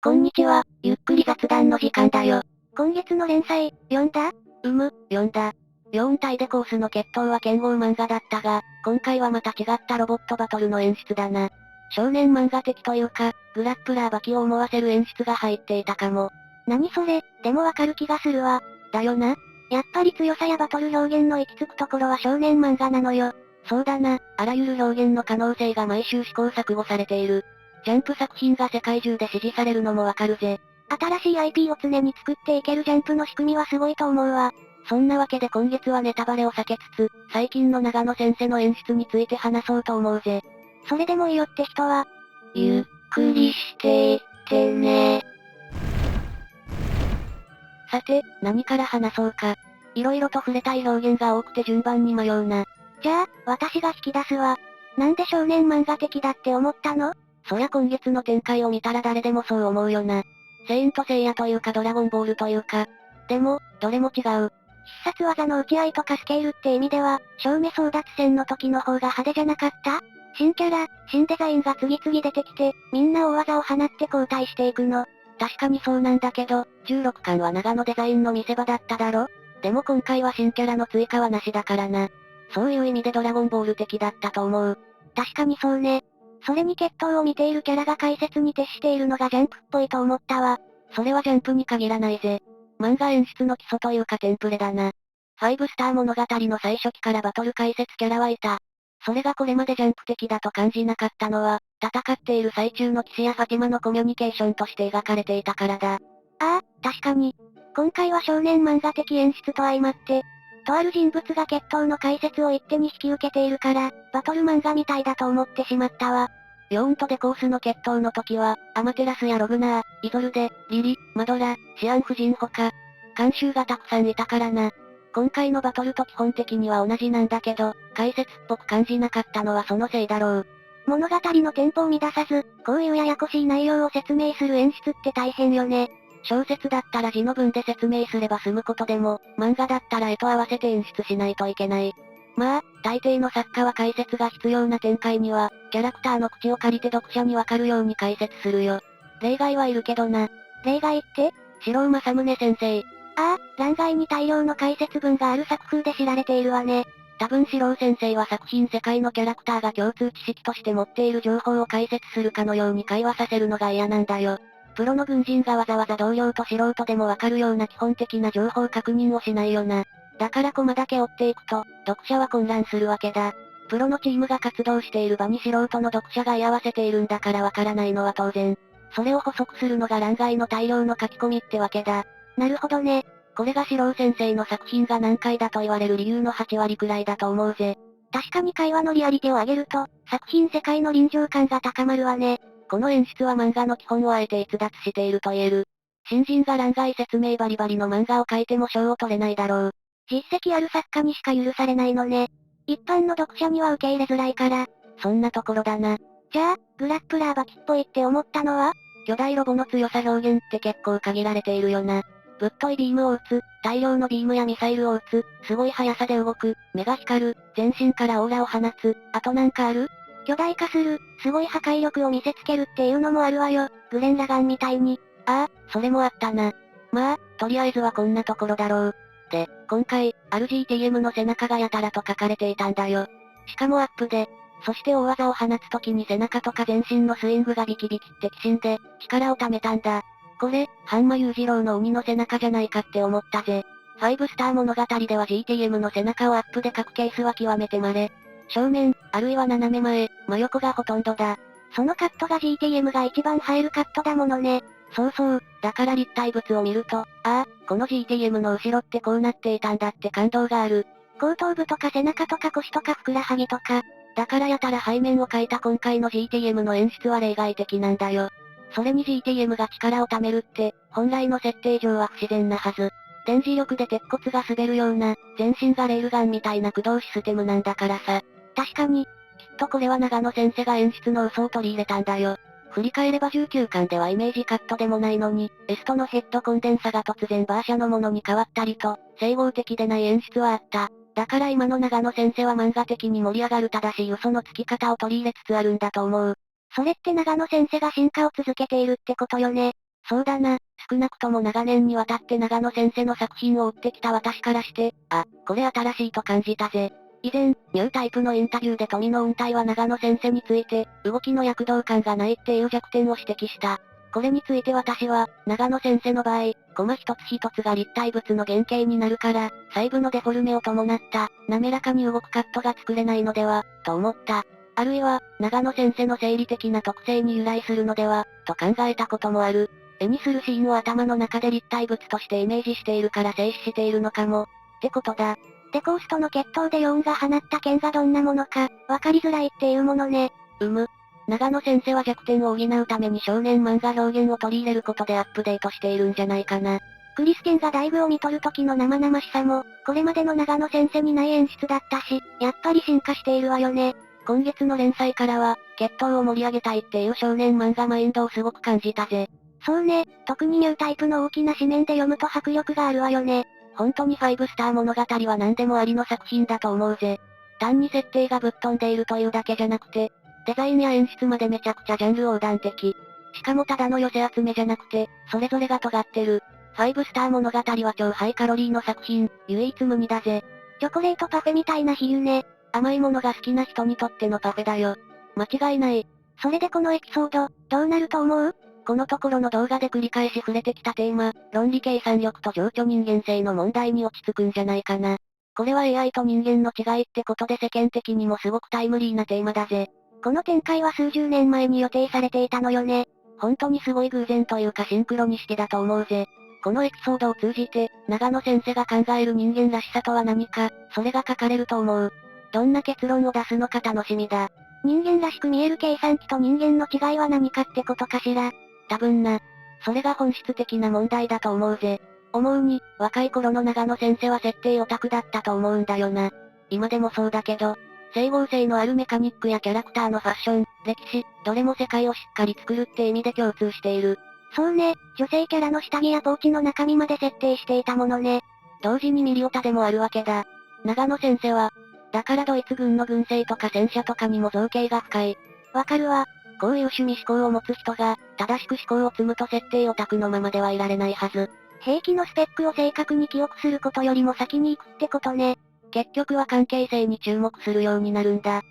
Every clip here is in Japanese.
こんにちは、ゆっくり雑談の時間だよ。今月の連載、読んだ？読んだ。ヨーン・タイデコースの決闘は剣豪漫画だったが、今回はまた違ったロボットバトルの演出だな。少年漫画的というか、グラップラーバキを思わせる演出が入っていたかも。何それ、でもわかる気がするわ。だよな。やっぱり強さやバトル表現の行き着くところは少年漫画なのよ。そうだな、あらゆる表現の可能性が毎週試行錯誤されている。ジャンプ作品が世界中で支持されるのもわかるぜ。新しい IP を常に作っていけるジャンプの仕組みはすごいと思うわ。そんなわけで今月はネタバレを避けつつ、最近の長野先生の演出について話そうと思うぜ。それでもいいよって人は、ゆっくりしていってね。さて、何から話そうか。色々と触れたい表現が多くて順番に迷うな。じゃあ、私が引き出すわ。なんで少年漫画的だって思ったの？そりゃ今月の展開を見たら誰でもそう思うよな。セイントセイヤというかドラゴンボールというか。でも、どれも違う。必殺技の打ち合いとかスケールって意味では、正面争奪戦の時の方が派手じゃなかった？新キャラ、新デザインが次々出てきて、みんな大技を放って交代していくの。確かにそうなんだけど、16巻は長野デザインの見せ場だっただろ？でも今回は新キャラの追加はなしだからな。そういう意味でドラゴンボール的だったと思う。確かにそうね。それに決闘を見ているキャラが解説に徹しているのがジャンプっぽいと思ったわ。それはジャンプに限らないぜ。漫画演出の基礎というかテンプレだな。ファイブスター物語の最初期からバトル解説キャラはいた。それがこれまでジャンプ的だと感じなかったのは、戦っている最中の騎士やファティマのコミュニケーションとして描かれていたからだ。ああ、確かに。今回は少年漫画的演出と相まって、とある人物が決闘の解説を一手に引き受けているから、バトル漫画みたいだと思ってしまったわ。ヨーンとデコースの決闘の時は、アマテラスやログナー、イゾルデ、リリ、マドラ、シアン夫人ほか、監修がたくさんいたからな。今回のバトルと基本的には同じなんだけど、解説っぽく感じなかったのはそのせいだろう。物語のテンポを乱さず、こういうややこしい内容を説明する演出って大変よね。小説だったら字の文で説明すれば済むことでも、漫画だったら絵と合わせて演出しないといけない。まあ、大抵の作家は解説が必要な展開には、キャラクターの口を借りて読者にわかるように解説するよ。例外はいるけどな。例外って？白馬正宗先生。ああ、欄外に大量の解説文がある作風で知られているわね。多分四郎先生は作品世界のキャラクターが共通知識として持っている情報を解説するかのように会話させるのが嫌なんだよ。プロの軍人がわざわざ同僚と素人でもわかるような基本的な情報確認をしないよな。だからコマだけ追っていくと、読者は混乱するわけだ。プロのチームが活動している場に素人の読者が居合わせているんだからわからないのは当然。それを補足するのが欄外の大量の書き込みってわけだ。なるほどね。これが四郎先生の作品が難解だと言われる理由の8割くらいだと思うぜ。確かに会話のリアリティを上げると、作品世界の臨場感が高まるわね。この演出は漫画の基本をあえて逸脱していると言える。新人が欄外説明バリバリの漫画を描いても賞を取れないだろう。実績ある作家にしか許されないのね。一般の読者には受け入れづらいから。そんなところだな。じゃあ、グラップラーバキっぽいって思ったのは？巨大ロボの強さ表現って結構限られているよな。ぶっといビームを撃つ、大量のビームやミサイルを撃つ、すごい速さで動く、目が光る、全身からオーラを放つ、あとなんかある？巨大化する、すごい破壊力を見せつけるっていうのもあるわよ。グレン・ラガンみたいに。ああ、それもあったな。まあ、とりあえずはこんなところだろう。で、今回、RGTM の背中がやたらと書かれていたんだよ。しかもアップで、そして大技を放つ時に背中とか全身のスイングがビキビキってきしんで、力を貯めたんだ。これ、半間裕次郎の鬼の背中じゃないかって思ったぜ。ファイブスター物語では GTM の背中をアップで書くケースは極めて稀。正面、あるいは斜め前、真横がほとんどだ。そのカットが GTM が一番映えるカットだものね。そうそう、だから立体物を見ると、ああ、この GTM の後ろってこうなっていたんだって感動がある。後頭部とか背中とか腰とかふくらはぎとか。だからやたら背面を描いた今回の GTM の演出は例外的なんだよ。それに GTM が力を貯めるって、本来の設定上は不自然なはず。電磁力で鉄骨が滑るような、全身がレールガンみたいな駆動システムなんだからさ。確かに、きっとこれは長野先生が演出の嘘を取り入れたんだよ。振り返れば19巻ではイメージカットでもないのに、エストのヘッドコンデンサが突然バーシャのものに変わったりと、整合的でない演出はあった。だから今の長野先生は漫画的に盛り上がる正しい嘘のつき方を取り入れつつあるんだと思う。それって長野先生が進化を続けているってことよね。そうだな、少なくとも長年にわたって長野先生の作品を追ってきた私からして、これ新しいと感じたぜ。以前、ニュータイプのインタビューで富野雲体は長野先生について、動きの躍動感がないっていう弱点を指摘した。これについて私は、長野先生の場合、コマ一つ一つが立体物の原型になるから、細部のデフォルメを伴った、滑らかに動くカットが作れないのでは、と思った。あるいは、長野先生の生理的な特性に由来するのでは、と考えたこともある。絵にするシーンを頭の中で立体物としてイメージしているから静止しているのかも。ってことだ。デコースとの決闘でヨーンが放った剣がどんなものか、わかりづらいっていうものね。長野先生は弱点を補うために少年漫画表現を取り入れることでアップデートしているんじゃないかな。クリステンが大具を見とる時の生々しさも、これまでの長野先生にない演出だったし、やっぱり進化しているわよね。今月の連載からは、決闘を盛り上げたいっていう少年漫画マインドをすごく感じたぜ。そうね、特にニュータイプの大きな紙面で読むと迫力があるわよね。本当に5スター物語は何でもありの作品だと思うぜ。単に設定がぶっ飛んでいるというだけじゃなくて、デザインや演出までめちゃくちゃジャンル横断的。しかもただの寄せ集めじゃなくて、それぞれが尖ってる。5スター物語は超ハイカロリーの作品、唯一無二だぜ。チョコレートパフェみたいな比喩ね。甘いものが好きな人にとってのパフェだよ。間違いない。それでこのエピソード、どうなると思う？このところの動画で繰り返し触れてきたテーマ、論理計算力と情緒人間性の問題に落ち着くんじゃないかな。これは AI と人間の違いってことで世間的にもすごくタイムリーなテーマだぜ。この展開は数十年前に予定されていたのよね。本当にすごい偶然というかシンクロニシティだと思うぜ。このエピソードを通じて、長野先生が考える人間らしさとは何か、それが書かれると思う。どんな結論を出すのか楽しみだ。人間らしく見える計算機と人間の違いは何かってことかしら。多分な。それが本質的な問題だと思うぜ。思うに、若い頃の長野先生は設定オタクだったと思うんだよな。今でもそうだけど、整合性のあるメカニックやキャラクターのファッション、歴史、どれも世界をしっかり作るって意味で共通している。そうね、女性キャラの下着やポーチの中身まで設定していたものね。同時にミリオタでもあるわけだ。長野先生は、だからドイツ軍の軍政とか戦車とかにも造形が深い。わかるわ。こういう趣味思考を持つ人が、正しく思考を積むと設定オタクのままではいられないはず。兵器のスペックを正確に記憶することよりも先に行くってことね。結局は関係性に注目するようになるんだ。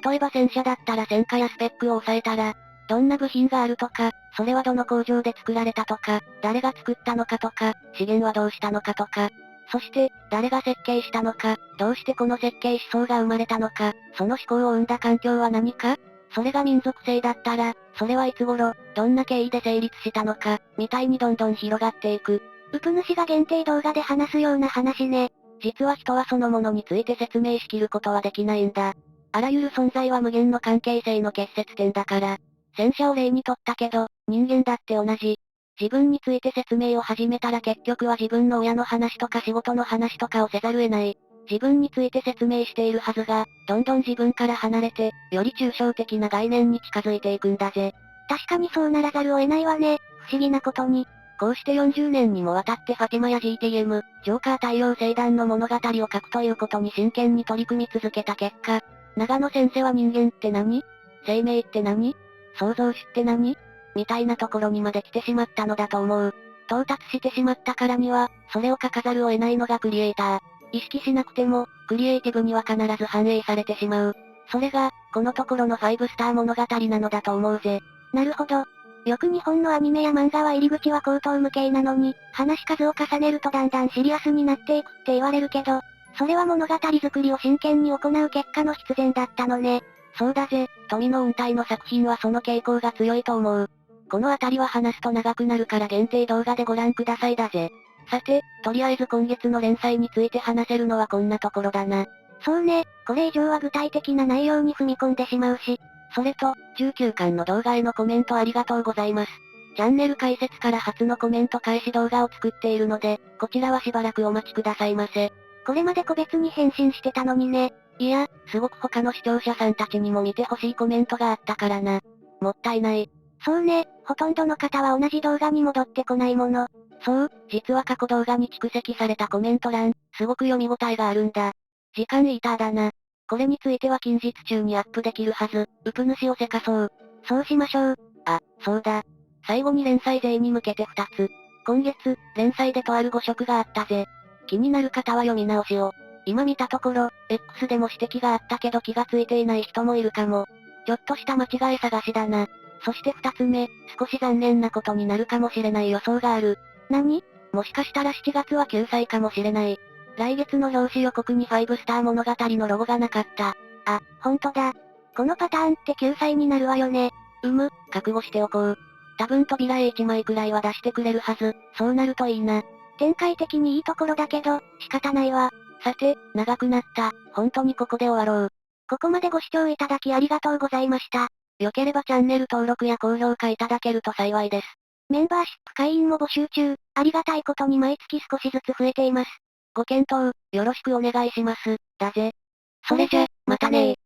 例えば戦車だったら戦果やスペックを抑えたら、どんな部品があるとか、それはどの工場で作られたとか、誰が作ったのかとか、資源はどうしたのかとか、そして、誰が設計したのか、どうしてこの設計思想が生まれたのか、その思考を生んだ環境は何か、それが民族性だったら、それはいつ頃、どんな経緯で成立したのか、みたいにどんどん広がっていく。ウプ主が限定動画で話すような話ね。実は人はそのものについて説明しきることはできないんだ。あらゆる存在は無限の関係性の結節点だから。戦車を例にとったけど、人間だって同じ。自分について説明を始めたら結局は自分の親の話とか仕事の話とかをせざる得ない。自分について説明しているはずが、どんどん自分から離れて、より抽象的な概念に近づいていくんだぜ。確かにそうならざるを得ないわね。不思議なことに。こうして40年にもわたってファティマや GTM、ジョーカー太陽星団の物語を書くということに真剣に取り組み続けた結果、長野先生は人間って何？生命って何？創造主って何？みたいなところにまで来てしまったのだと思う。到達してしまったからには、それを書かざるを得ないのがクリエイター。意識しなくても、クリエイティブには必ず反映されてしまう。それが、このところの5スター物語なのだと思うぜ。なるほど。よく日本のアニメや漫画は入り口は口頭無形なのに、話し数を重ねるとだんだんシリアスになっていくって言われるけど、それは物語作りを真剣に行う結果の必然だったのね。そうだぜ、富野雲体の作品はその傾向が強いと思う。このあたりは話すと長くなるから限定動画でご覧くださいだぜ。さて、とりあえず今月の連載について話せるのはこんなところだな。そうね、これ以上は具体的な内容に踏み込んでしまうし。それと、19巻の動画へのコメントありがとうございます。チャンネル開設から初のコメント返し動画を作っているので、こちらはしばらくお待ちくださいませ。これまで個別に返信してたのにね。いや、すごく他の視聴者さんたちにも見てほしいコメントがあったからな。もったいない。そうね、ほとんどの方は同じ動画に戻ってこないもの。そう、実は過去動画に蓄積されたコメント欄、すごく読み応えがあるんだ。時間イーターだな。これについては近日中にアップできるはず、ウプ主をせかそう。そうしましょう。あ、そうだ。最後に連載勢に向けて2つ。今月、連載でとある誤色があったぜ。気になる方は読み直しを。今見たところ、X でも指摘があったけど気がついていない人もいるかも。ちょっとした間違い探しだな。そして2つ目、少し残念なことになるかもしれない予想がある。何？もしかしたら7月は救済かもしれない。来月の表紙予告に5スター物語のロゴがなかった。あ、ほんとだ。このパターンって救済になるわよね。覚悟しておこう。多分扉絵1枚くらいは出してくれるはず、そうなるといいな。展開的にいいところだけど、仕方ないわ。さて、長くなった。本当にここで終わろう。ここまでご視聴いただきありがとうございました。良ければチャンネル登録や高評価いただけると幸いです。メンバーシップ会員も募集中、ありがたいことに毎月少しずつ増えています。ご検討、よろしくお願いします。だぜ。それじゃ、またねー。